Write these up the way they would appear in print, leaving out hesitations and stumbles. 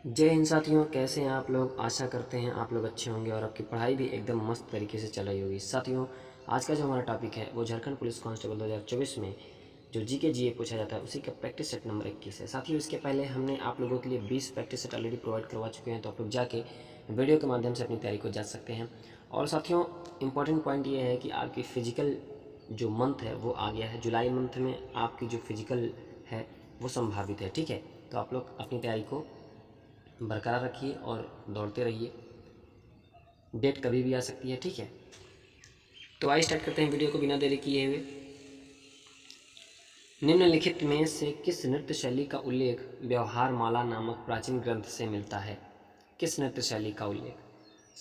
जय हिंद साथियों, कैसे हैं आप लोग। आशा करते हैं आप लोग अच्छे होंगे और आपकी पढ़ाई भी एकदम मस्त तरीके से चल रही होगी। साथियों, आज का जो हमारा टॉपिक है वो झारखंड पुलिस कांस्टेबल 2024 में जो जीके जीए पूछा जाता है उसी का प्रैक्टिस सेट नंबर 21 है। साथियों, इसके पहले हमने आप लोगों के लिए 20 प्रैक्टिस सेट ऑलरेडी प्रोवाइड करवा चुके हैं, तो आप लोग जाके वीडियो के माध्यम से अपनी तैयारी को जांच सकते हैं। और साथियों, इंपॉर्टेंट पॉइंट ये है कि आपकी फिजिकल जो मंथ है वो आ गया है। जुलाई मंथ में आपकी जो फिजिकल है वो संभावित है। ठीक है, तो आप लोग अपनी तैयारी को बरकरार रखिए और दौड़ते रहिए। डेट कभी भी आ सकती है। ठीक है, तो आइए स्टार्ट करते हैं वीडियो को बिना देरी किए हुए। निम्नलिखित में से किस नृत्य शैली का उल्लेख व्यवहार माला नामक प्राचीन ग्रंथ से मिलता है। किस नृत्य शैली का उल्लेख?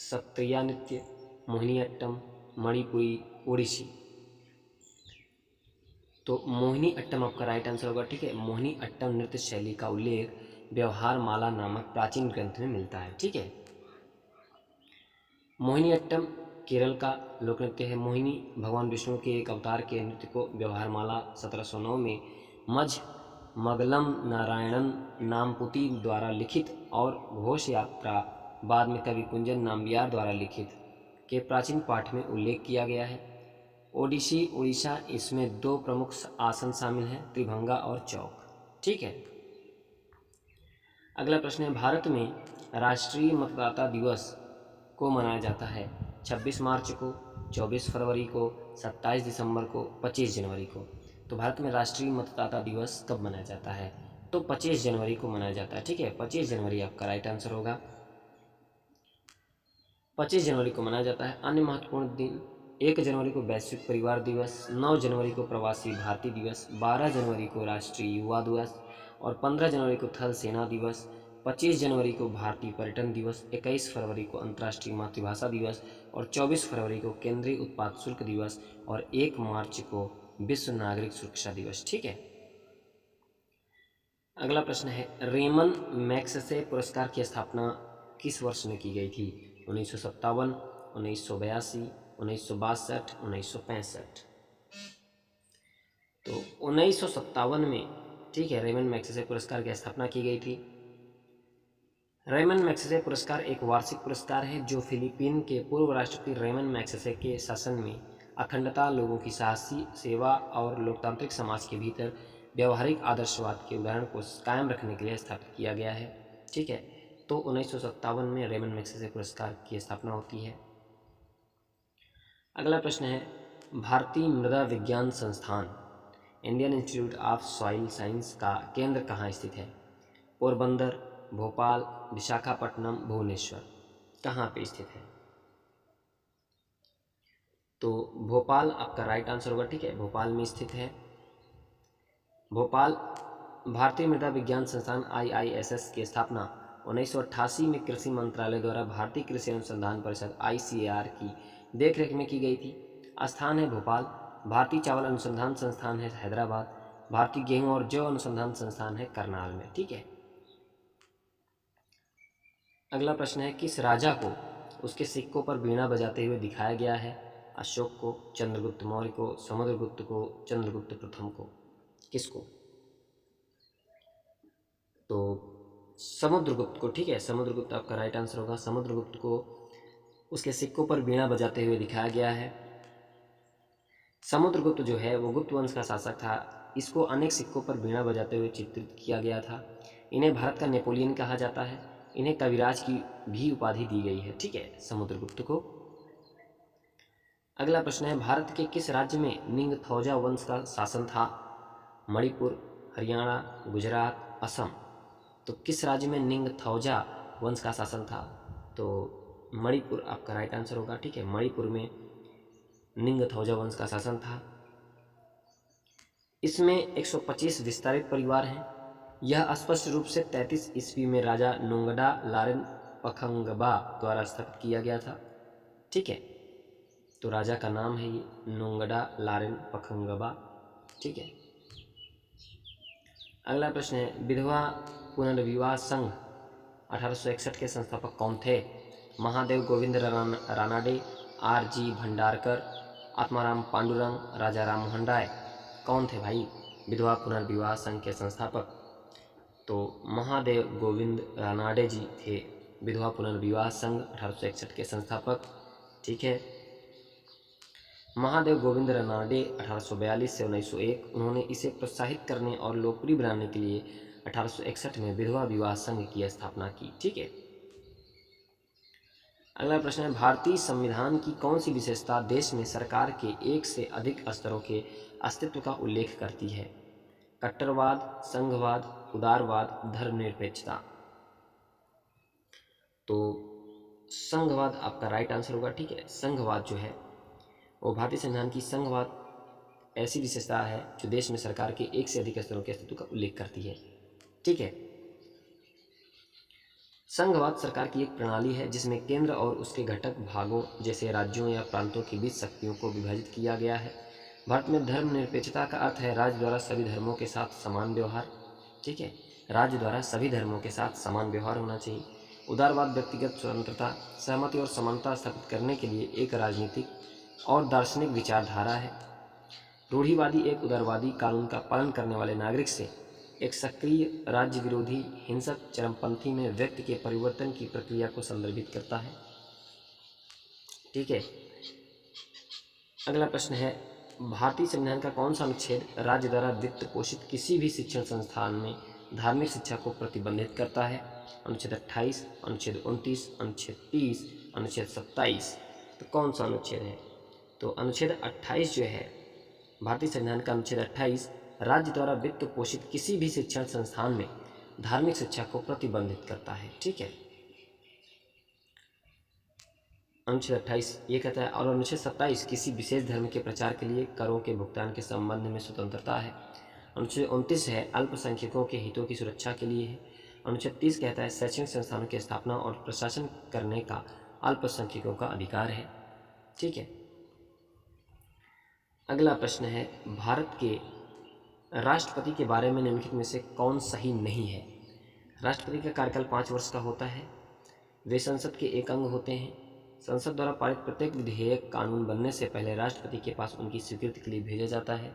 सत्रिया नृत्य, मोहिनीअट्टम, मणिपुरी, ओडिसी। तो मोहिनी अट्टम आपका राइट आंसर होगा। ठीक है, मोहिनी अट्टम नृत्य शैली का उल्लेख व्यवहार माला नामक प्राचीन ग्रंथ में मिलता है। ठीक है, मोहिनीअट्टम केरल का लोक नृत्य है। मोहिनी भगवान विष्णु के एक अवतार के नृत्य को व्यवहारमाला 1709 में मझ मगलम नारायणन नामपुती द्वारा लिखित और घोष यात्रा बाद में कवि कुंजन नाम्बियार द्वारा लिखित के प्राचीन पाठ में उल्लेख किया गया है। ओडिसी उड़ीसा, इसमें दो प्रमुख आसन शामिल हैं, त्रिभंगा और चौक। ठीक है, अगला प्रश्न है, भारत में राष्ट्रीय मतदाता दिवस को मनाया जाता है 26 मार्च को, 24 फरवरी को, 27 दिसंबर को, 25 जनवरी को। तो भारत में राष्ट्रीय मतदाता दिवस कब मनाया जाता है? तो 25 जनवरी को मनाया जाता है। ठीक है, 25 जनवरी आपका राइट आंसर होगा। 25 जनवरी को मनाया जाता है। अन्य महत्वपूर्ण दिन, 1 जनवरी को वैश्विक परिवार दिवस, 9 जनवरी को प्रवासी भारतीय दिवस, 12 जनवरी को राष्ट्रीय युवा दिवस और 15 जनवरी को थल सेना दिवस, 25 जनवरी को भारतीय पर्यटन दिवस, 21 फरवरी को अंतर्राष्ट्रीय मातृभाषा दिवस और 24 फरवरी को केंद्रीय उत्पाद शुल्क दिवस और 1 मार्च को विश्व नागरिक सुरक्षा दिवस। ठीक है, अगला प्रश्न है, रेमन मैग्सेसे पुरस्कार की स्थापना किस वर्ष में की गई थी? 1957, 1982, 1962, 1965। तो 1957 में, ठीक है, रेमन मैग्सेसे पुरस्कार की स्थापना की गई थी। रेमन मैग्सेसे पुरस्कार एक वार्षिक पुरस्कार है जो फिलीपीन के पूर्व राष्ट्रपति रेमन मैग्सेसे के शासन में अखंडता, लोगों की साहसी सेवा और लोकतांत्रिक समाज के भीतर व्यवहारिक आदर्शवाद के उदाहरण को कायम रखने के लिए स्थापित किया गया है। ठीक है, तो 1957 में रेमन मैग्सेसे पुरस्कार की स्थापना होती है। अगला प्रश्न है, भारतीय मृदा विज्ञान संस्थान Indian institute of soil science का केंद्र कहाँ स्थित है? पोरबंदर, भोपाल, विशाखापट्टनम, भुवनेश्वर। कहाँ पे स्थित है? तो भोपाल आपका राइट आंसर होगा। ठीक है, भोपाल में स्थित है। भोपाल। भारतीय मृदा विज्ञान संस्थान IISS की स्थापना 1988 में कृषि मंत्रालय द्वारा भारतीय कृषि अनुसंधान परिषद ICAR की देखरेख में की गई थी। स्थान है भोपाल। भारतीय चावल अनुसंधान संस्थान है हैदराबाद। भारतीय गेहूं और जौ अनुसंधान संस्थान है करनाल में। ठीक है, अगला प्रश्न है, किस राजा को उसके सिक्कों पर वीणा बजाते हुए दिखाया गया है? अशोक को, चंद्रगुप्त मौर्य को, समुद्रगुप्त को, चंद्रगुप्त प्रथम को। किसको? तो समुद्रगुप्त को। ठीक है, समुद्रगुप्त आपका राइट आंसर होगा। समुद्रगुप्त को उसके सिक्कों पर वीणा बजाते हुए दिखाया गया है। समुद्रगुप्त जो है वो गुप्त वंश का शासक था। इसको अनेक सिक्कों पर वीणा बजाते हुए चित्रित किया गया था। इन्हें भारत का नेपोलियन कहा जाता है। इन्हें कविराज की भी उपाधि दी गई है। ठीक है, समुद्रगुप्त को। अगला प्रश्न है, भारत के किस राज्य में निंगथौजा वंश का शासन था? मणिपुर, हरियाणा, गुजरात, असम। तो किस राज्य में निंगथौजा वंश का शासन था? तो मणिपुर आपका राइट आंसर होगा। ठीक है, मणिपुर में निंगथौजा वंश का शासन था। इसमें 125 विस्तारित परिवार हैं। यह स्पष्ट रूप से 33 ईस्वी में राजा नोंगडा लारेन पखंगबा द्वारा स्थापित किया गया था। ठीक है, तो राजा का नाम है ये नोंगडा लारेन पखंगबा। ठीक है, अगला प्रश्न है, विधवा पुनर्विवाह संघ 1861 के संस्थापक कौन थे? महादेव गोविंद रानाडे, RG भंडारकर, आत्माराम पांडुरंग, राजा राम मोहन राय। कौन थे भाई विधवा पुनर्विवाह संघ के संस्थापक? तो महादेव गोविंद रानाडे जी थे विधवा पुनर्विवाह संघ 1861 के संस्थापक। ठीक है, महादेव गोविंद रानाडे 1842 से 1901, उन्होंने इसे प्रोत्साहित करने और लोकप्रिय बनाने के लिए 1861 में विधवा विवाह संघ की स्थापना की। ठीक है, अगला प्रश्न है, भारतीय संविधान की कौन सी विशेषता देश में सरकार के एक से अधिक स्तरों के अस्तित्व का उल्लेख करती है? कट्टरवाद, संघवाद, उदारवाद, धर्मनिरपेक्षता। तो संघवाद आपका राइट आंसर होगा। ठीक है, संघवाद जो है वो भारतीय संविधान की संघवाद ऐसी विशेषता है जो देश में सरकार के एक से अधिक स्तरों के अस्तित्व का उल्लेख करती है। ठीक है, संघवाद सरकार की एक प्रणाली है जिसमें केंद्र और उसके घटक भागों जैसे राज्यों या प्रांतों के बीच शक्तियों को विभाजित किया गया है। भारत में धर्मनिरपेक्षता का अर्थ है राज्य द्वारा सभी धर्मों के साथ समान व्यवहार। ठीक है, राज्य द्वारा सभी धर्मों के साथ समान व्यवहार होना चाहिए। उदारवाद व्यक्तिगत स्वतंत्रता, सहमति और समानता स्थापित करने के लिए एक राजनीतिक और दार्शनिक विचारधारा है। रूढ़िवादी एक उदारवादी कानून का पालन करने वाले नागरिक से एक सक्रिय राज्य विरोधी हिंसक चरमपंथी में व्यक्ति के परिवर्तन की प्रक्रिया को संदर्भित करता है। ठीक है, अगला प्रश्न है, भारतीय संविधान का कौन सा अनुच्छेद राज्य द्वारा वित्त पोषित किसी भी शिक्षण संस्थान में धार्मिक शिक्षा को प्रतिबंधित करता है? अनुच्छेद 28, अनुच्छेद 29, अनुच्छेद 30, अनुच्छेद 27। तो कौन सा अनुच्छेद है? तो अनुच्छेद 28 जो है भारतीय संविधान का अनुच्छेद 28 राज्य द्वारा वित्त पोषित किसी भी शिक्षण संस्थान में धार्मिक शिक्षा को प्रतिबंधित करता है। ठीक है, अनुच्छेद 28 ये कहता है। और अनुच्छेद 27 किसी विशेष धर्म के प्रचार के लिए करों के भुगतान के संबंध में स्वतंत्रता है। अनुच्छेद 29 है अल्पसंख्यकों के हितों की सुरक्षा के लिए है। अनुच्छेद 30 कहता है शैक्षणिक संस्थानों की स्थापना और प्रशासन करने का अल्पसंख्यकों का अधिकार है। ठीक है, अगला प्रश्न है, भारत के राष्ट्रपति के बारे में निम्नलिखित में से कौन सही नहीं है? राष्ट्रपति का कार्यकाल 5 वर्ष का होता है। वे संसद के एक अंग होते हैं। संसद द्वारा पारित प्रत्येक विधेयक कानून बनने से पहले राष्ट्रपति के पास उनकी स्वीकृति के लिए भेजा जाता है।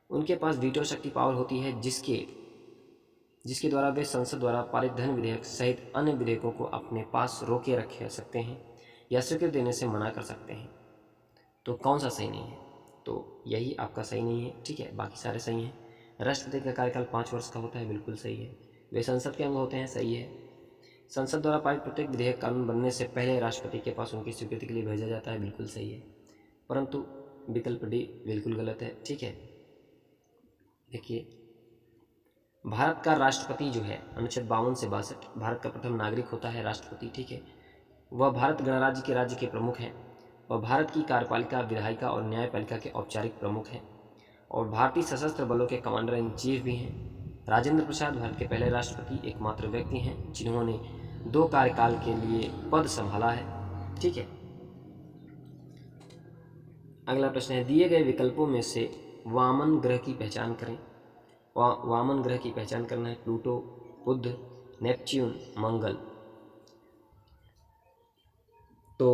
उनके पास वीटो शक्ति पावर होती है जिसके द्वारा वे संसद द्वारा पारित धन विधेयक सहित अन्य विधेयकों को अपने पास रोके रख सकते हैं या स्वीकृति देने से मना कर सकते हैं। तो कौन सा सही नहीं है? तो यही आपका सही नहीं है। ठीक है, बाकी सारे सही हैं। राष्ट्रपति का कार्यकाल 5 वर्ष का होता है, बिल्कुल सही है। वे संसद के अंग होते हैं, सही है। संसद द्वारा पारित प्रत्येक विधेयक कानून बनने से पहले राष्ट्रपति के पास उनकी स्वीकृति के लिए भेजा जाता है, बिल्कुल सही है। परंतु विकल्प डी बिल्कुल गलत है। ठीक है, देखिए, भारत का राष्ट्रपति जो है अनुच्छेद 52 से 62 भारत का प्रथम नागरिक होता है राष्ट्रपति। ठीक है, वह भारत गणराज्य के राज्य के प्रमुख हैं और भारत की कार्यपालिका, विधायिका और न्यायपालिका के औपचारिक प्रमुख हैं और भारतीय सशस्त्र बलों के कमांडर इन चीफ भी हैं। राजेंद्र प्रसाद भारत के पहले राष्ट्रपति एकमात्र व्यक्ति हैं जिन्होंने 2 कार्यकाल के लिए पद संभाला है। ठीक है, अगला प्रश्न है, दिए गए विकल्पों में से वामन ग्रह की पहचान करें। वामन ग्रह की पहचान करना है प्लूटो, बुध, नेपच्यून, मंगल। तो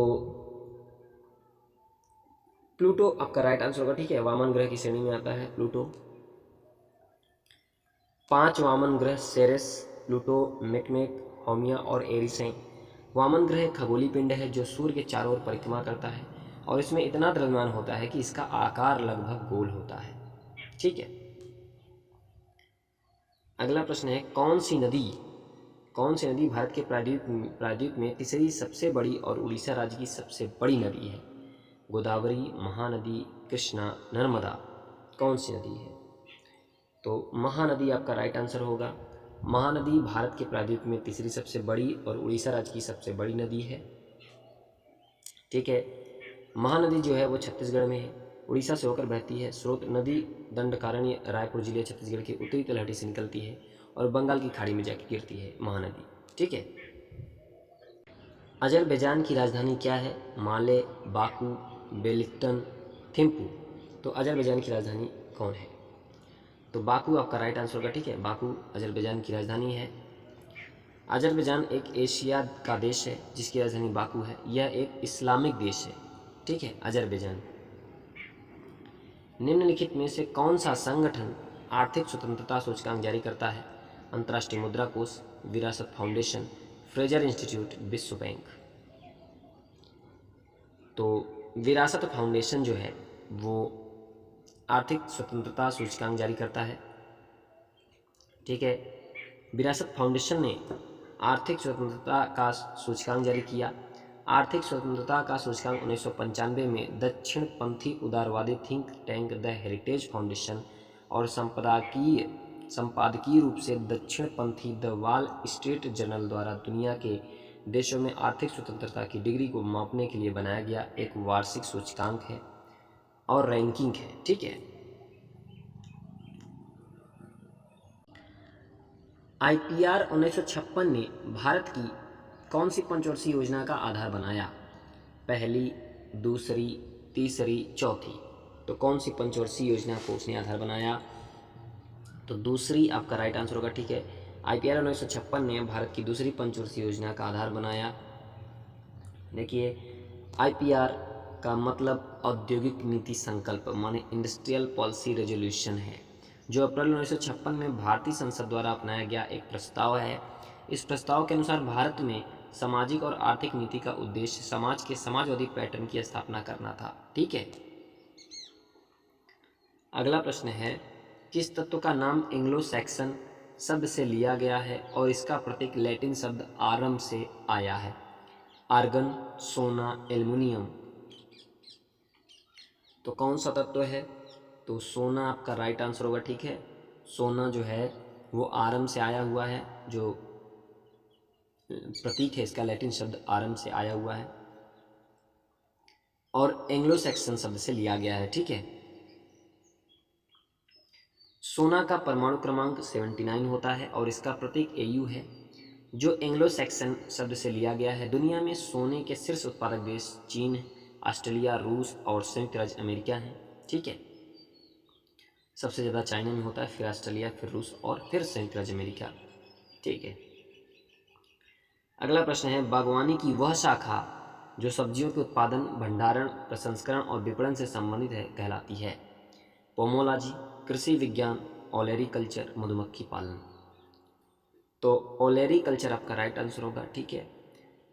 प्लूटो आपका राइट आंसर होगा। ठीक है, वामन ग्रह की श्रेणी में आता है प्लूटो। 5 वामन ग्रह सेरेस, प्लूटो, मेकमेक, होमिया और एरिस हैं। वामन ग्रह एक खगोलीय पिंड है जो सूर्य के चारों ओर परिक्रमा करता है और इसमें इतना द्रव्यमान होता है कि इसका आकार लगभग गोल होता है। ठीक है, अगला प्रश्न है, कौन सी नदी भारत के प्रायद्वीप में तीसरी सबसे बड़ी और उड़ीसा राज्य की सबसे बड़ी नदी है? गोदावरी, महानदी, कृष्णा, नर्मदा। कौन सी नदी है? तो महानदी आपका राइट आंसर होगा। महानदी भारत के प्रायद्वीप में तीसरी सबसे बड़ी और उड़ीसा राज्य की सबसे बड़ी नदी है। ठीक है, महानदी जो है वो छत्तीसगढ़ में है, उड़ीसा से होकर बहती है। स्रोत नदी दंडकारण्य, रायपुर जिले, छत्तीसगढ़ की उत्तरी तलहटी से निकलती है और बंगाल की खाड़ी में जाकर गिरती है महानदी। ठीक है, अजरबैजान की राजधानी क्या है? माले, बाकू, बेलिक्टन, थिम्पू। तो अजरबैजान की राजधानी कौन है? तो बाकू आपका राइट आंसर होगा। ठीक है, बाकू अजरबैजान की राजधानी है। अजरबैजान एक एशिया का देश है जिसकी राजधानी बाकू है। यह एक इस्लामिक देश है। ठीक है, अजरबैजान। निम्नलिखित में से कौन सा संगठन आर्थिक स्वतंत्रता सूचकांक जारी करता है? अंतर्राष्ट्रीय मुद्रा कोष, विरासत फाउंडेशन, फ्रेजर इंस्टीट्यूट, विश्व बैंक। तो विरासत फाउंडेशन जो है वो आर्थिक स्वतंत्रता सूचकांक जारी करता है, ठीक है। विरासत फाउंडेशन ने आर्थिक स्वतंत्रता का सूचकांक जारी किया। आर्थिक स्वतंत्रता का सूचकांक 1995 में दक्षिणपंथी उदारवादी think tank the heritage foundation और संपादकीय रूप से दक्षिणपंथी द वॉल स्ट्रीट जर्नल द्वारा दुनिया के देशों में आर्थिक स्वतंत्रता की डिग्री को मापने के लिए बनाया गया एक वार्षिक सूचकांक है और रैंकिंग है, ठीक है। IPR 1956 ने भारत की कौन सी पंचवर्षीय योजना का आधार बनाया? पहली, दूसरी, तीसरी, चौथी। तो कौन सी पंचवर्षीय योजना को उसने आधार बनाया? तो दूसरी आपका राइट आंसर होगा, ठीक है। IPR 1956 ने भारत की दूसरी पंचवर्षीय योजना का आधार बनाया। देखिए, IPR का मतलब औद्योगिक नीति संकल्प माने इंडस्ट्रियल पॉलिसी रेजोल्यूशन है, जो अप्रैल 1956 में भारतीय संसद द्वारा अपनाया गया एक प्रस्ताव है। इस प्रस्ताव के अनुसार भारत में सामाजिक और आर्थिक नीति का उद्देश्य समाज के समाजवादी पैटर्न की स्थापना करना था, ठीक है। अगला प्रश्न है, किस तत्व का नाम एंग्लो सैक्सन शब्द से लिया गया है और इसका प्रतीक लैटिन शब्द आरम से आया है? आर्गन, सोना, एल्युमिनियम। तो कौन सा तत्व है? तो सोना आपका राइट आंसर होगा, ठीक है। सोना जो है वो आरम से आया हुआ है, जो प्रतीक है इसका लैटिन शब्द आरम से आया हुआ है और एंग्लो सैक्सन शब्द से लिया गया है, ठीक है। सोना का परमाणु क्रमांक 79 होता है और इसका प्रतीक Au है, जो एंग्लो सैक्सन शब्द से लिया गया है। दुनिया में सोने के शीर्ष उत्पादक देश चीन, ऑस्ट्रेलिया, रूस और संयुक्त राज्य अमेरिका हैं, ठीक है। सबसे ज़्यादा चाइना में होता है, फिर ऑस्ट्रेलिया, फिर रूस और फिर संयुक्त राज्य अमेरिका, ठीक है। अगला प्रश्न है, बागवानी की वह शाखा जो सब्जियों के उत्पादन, भंडारण, प्रसंस्करण और विपणन से संबंधित है कहलाती है? पोमोलॉजी, कृषि विज्ञान, ओलेरीकल्चर, मधुमक्खी पालन। तो ओलेरीकल्चर आपका राइट आंसर होगा, ठीक है।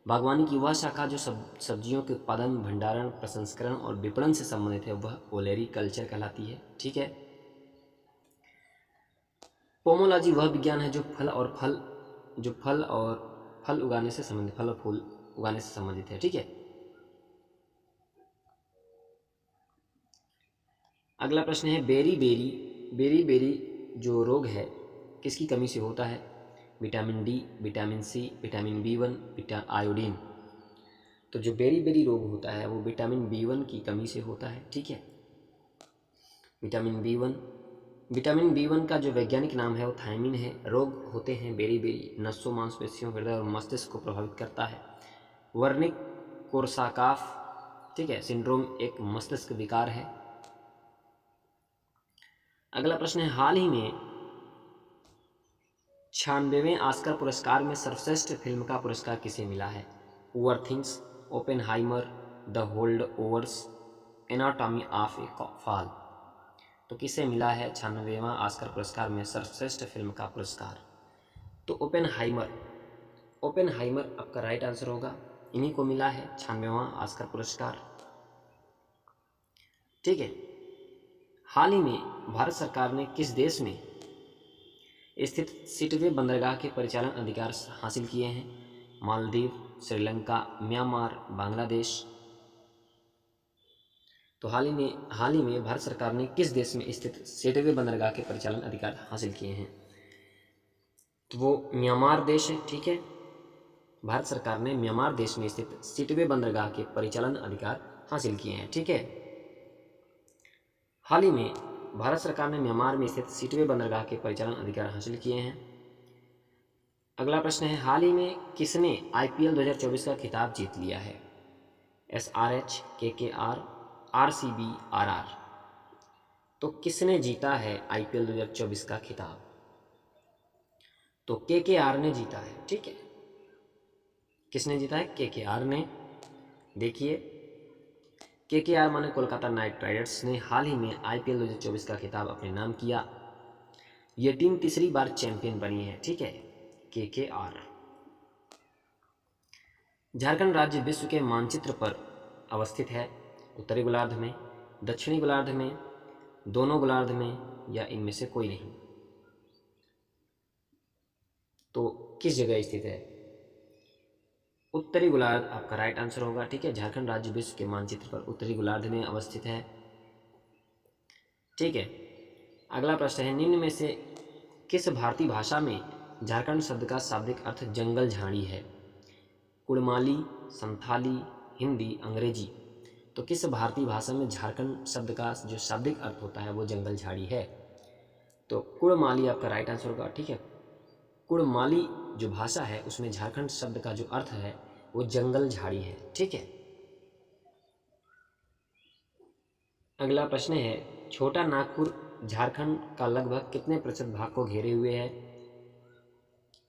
बागवानी की वह शाखा जो सब्जियों के उत्पादन, भंडारण, प्रसंस्करण और विपणन से संबंधित है वह ओलेरीकल्चर कहलाती है, ठीक है। पोमोलॉजी वह विज्ञान है जो फल उगाने से संबंधित, फल और फूल उगाने से संबंधित है, ठीक है। अगला प्रश्न है, बेरी जो रोग है किसकी कमी से होता है? Vitamin D, vitamin C, vitamin B1, iodine. तो जो बेरी रोग होता है वो विटामिन B1 की कमी से होता है, ठीक है। विटामिन B1 का जो वैज्ञानिक नाम है वो थायमिन है। रोग होते हैं बेरी नसों, मांसपेशियों, हृदय और मस्तिष्क को प्रभावित करता है। वर्निक कोर्साकॉफ, ठीक है, सिंड्रोम एक मस्तिष्क विकार है। अगला प्रश्न है, हाल ही में 96वें ऑस्कर पुरस्कार में सर्वश्रेष्ठ फिल्म का पुरस्कार किसे मिला है? Poor things, Oppenheimer, the hold overs, anatomy of A fall. तो किसे मिला है 96वां ऑस्कर पुरस्कार में सर्वश्रेष्ठ फिल्म का पुरस्कार? तो ओपेनहाइमर आपका राइट आंसर होगा। इन्हीं को मिला है 96वां ऑस्कर पुरस्कार, ठीक है। हाल ही में भारत सरकार ने किस देश में स्थित सिटवे बंदरगाह के परिचालन अधिकार हासिल किए हैं? मालदीव, श्रीलंका, म्यांमार, बांग्लादेश। तो हाल ही में भारत सरकार ने किस देश में स्थित सिटवे बंदरगाह के परिचालन अधिकार हासिल किए हैं? तो वो म्यांमार देश है, ठीक है। भारत सरकार ने म्यांमार देश में स्थित सिटवे बंदरगाह के परिचालन अधिकार हासिल किए हैं, ठीक है। हाल ही में भारत सरकार ने म्यांमार में स्थित सिटवे बंदरगाह के परिचालन अधिकार हासिल किए हैं। अगला प्रश्न है, हाल ही में किसने IPL 2024 का खिताब जीत लिया है? SRH, KKR, RCB, RR। तो किसने जीता है IPL 2024 का खिताब? तो KKR ने जीता है, ठीक है। किसने जीता है? KKR ने। देखिए, KKR माने कोलकाता नाइट राइडर्स ने हाल ही में IPL 2024 का खिताब अपने नाम किया। ये टीम तीसरी बार चैंपियन बनी है, ठीक है, KKR। झारखंड राज्य विश्व के मानचित्र पर अवस्थित है, उत्तरी गोलार्ध में, दक्षिणी गोलार्ध में, दोनों गोलार्ध में, या इनमें से कोई नहीं। तो किस जगह स्थित है? उत्तरी गोलार्ध आपका राइट आंसर होगा, ठीक है। झारखंड राज्य विश्व के मानचित्र पर उत्तरी गोलार्ध में अवस्थित है, ठीक है। अगला प्रश्न है, निम्न में से किस भारतीय भाषा में झारखंड शब्द का शाब्दिक अर्थ जंगल झाड़ी है? कुड़माली, संथाली, हिंदी, अंग्रेजी। तो किस भारतीय भाषा में झारखंड शब्द का जो शाब्दिक अर्थ होता है वो जंगल झाड़ी है? तो कुड़माली आपका राइट आंसर होगा, ठीक है। कुड़माली जो भाषा है उसमें झारखंड शब्द का जो अर्थ है वो जंगल झाड़ी है, ठीक है। अगला प्रश्न है, छोटा नागपुर झारखंड का लगभग कितने प्रतिशत भाग को घेरे हुए है?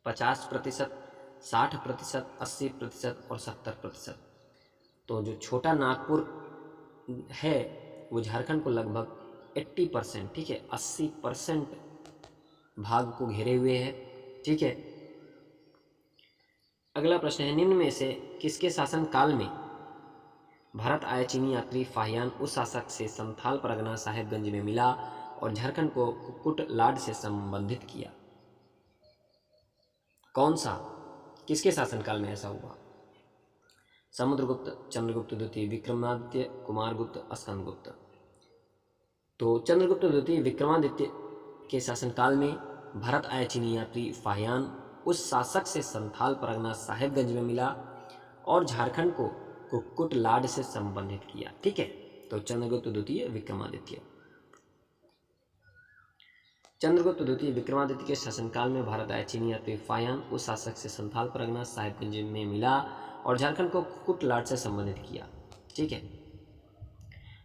50%, 60%, 80% और 70%। तो जो छोटा नागपुर है वो झारखंड को लगभग 80%, ठीक है, 80% भाग को घेरे हुए है, ठीक है। अगला प्रश्न है, निम्न में से किसके शासन काल में भारत आए चीनी यात्री फाहियान उस शासक से संथाल परगना साहेबगंज में मिला और झारखंड को कुक्कुट लाड से संबंधित किया? कौन सा, किसके शासनकाल में ऐसा हुआ? समुद्रगुप्त, चंद्रगुप्त द्वितीय, विक्रमादित्य, कुमारगुप्त, स्कंदगुप्त। तो चंद्रगुप्त द्वितीय विक्रमादित्य के शासनकाल में भारत आए चीनी यात्री फाहियान उस शासक से संथाल परगना साहेबगंज में मिला और झारखंड को कुक्कुट लाड से संबंधित किया, ठीक है। तो चंद्रगुप्त द्वितीय विक्रमादित्य। चंद्रगुप्त द्वितीय विक्रमादित्य के शासनकाल में भारत आए चीनी यात्री फाहियान उस शासक से संथाल परगना साहेबगंज में मिला और झारखंड को कुक्कुट लाड से संबंधित किया, ठीक है।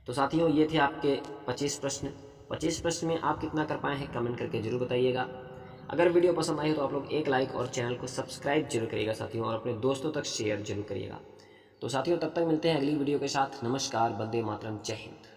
तो साथियों ये थे आपके 25 प्रश्न। 25 प्रश्न में आप कितना कर पाए हैं कमेंट करके जरूर बताइएगा। अगर वीडियो पसंद आई हो तो आप लोग एक लाइक और चैनल को सब्सक्राइब जरूर करिएगा साथियों, और अपने दोस्तों तक शेयर जरूर करिएगा। तो साथियों तब तक मिलते हैं अगली वीडियो के साथ। नमस्कार, वंदे मातरम, जय हिंद।